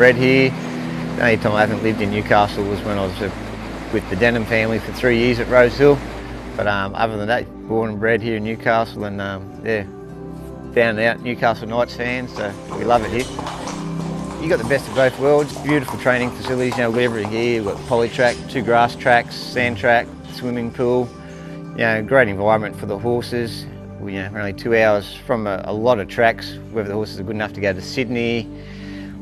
bred here. The only time I haven't lived in Newcastle was when I was with the Deamer family for 3 years at Rosehill. But other than that, born and bred here in Newcastle, and yeah, down and out Newcastle Knights fans, so we love it here. You got the best of both worlds. Beautiful training facilities, you know, everything here. We've got poly track, 2 grass tracks, sand track, swimming pool. You know, great environment for the horses. We're only 2 hours from a lot of tracks, whether the horses are good enough to go to Sydney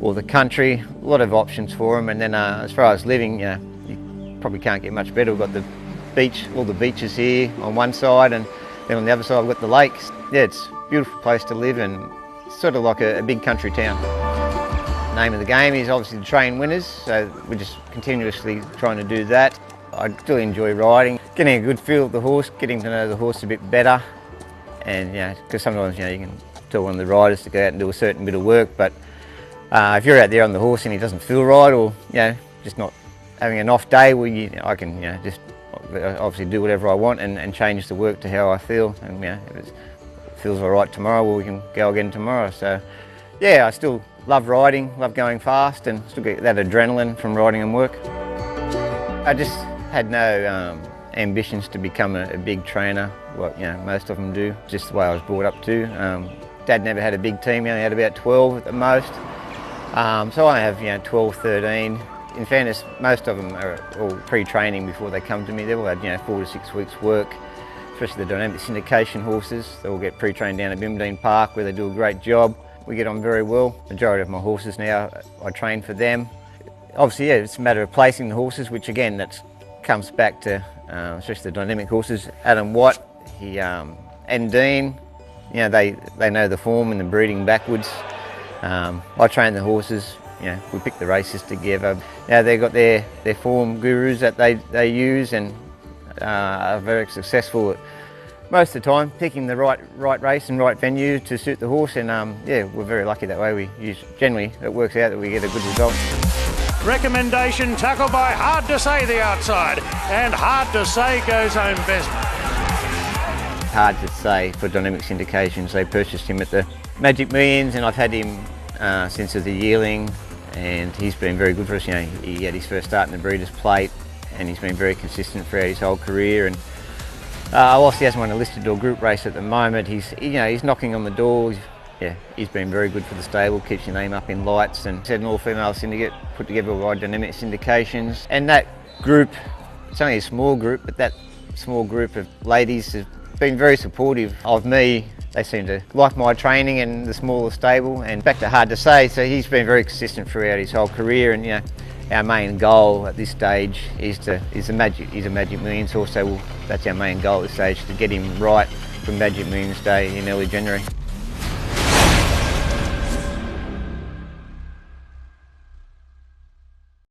or the country. A lot of options for them. And then as far as living, you probably can't get much better. We've got the beach, all the beaches here on one side, and then on the other side we've got the lakes. Yeah, it's a beautiful place to live, and sort of like a big country town. The name of the game is obviously to train winners, so we're just continuously trying to do that. I still enjoy riding, getting a good feel of the horse, getting to know the horse a bit better, and because sometimes you can tell one of the riders to go out and do a certain bit of work, but if you're out there on the horse and he doesn't feel right, or just not having an off day, well, I can just obviously do whatever I want and change the work to how I feel, and if it feels all right tomorrow, well, we can go again tomorrow. So yeah, I still love riding, love going fast, and still get that adrenaline from riding and work. I just had no ambitions to become a big trainer, what most of them do, just the way I was brought up too. Dad never had a big team, he only had about 12 at the most. So I have 12, 13. In fairness, most of them are all pre-training before they come to me. They've all had 4 to 6 weeks work, especially the dynamic syndication horses. They all get pre-trained down at Bimberdine Park, where they do a great job. We get on very well. Majority of my horses now, I train for them. Obviously, it's a matter of placing the horses, which again, that comes back to especially the dynamic horses. Adam Watt, and Dean, they know the form and the breeding backwards. I train the horses. We pick the races together. They've got their form gurus that they use, and are very successful at, most of the time, picking the right race and right venue to suit the horse. And we're very lucky that way. Generally it works out that we get a good result. Recommendation tackled by Hard to Say the outside, and Hard to Say goes home best. Hard to Say for dynamic syndications. They purchased him at the Magic Millions, and I've had him since as a yearling, and he's been very good for us. He had his first start in the Breeders' Plate, and he's been very consistent throughout his whole career. And whilst he hasn't won a listed or group race at the moment, he's knocking on the door. He's been very good for the stable, keeps your name up in lights, and said an all-female syndicate put together by dynamic syndications. And that group, it's only a small group, but that small group of ladies have been very supportive of me. They seem to like my training and the smaller stable. And back to Hard to Say, so he's been very consistent throughout his whole career, and our main goal at this stage he's a Magic Millions horse, so that's our main goal at this stage, to get him right for Magic Millions Day in early January.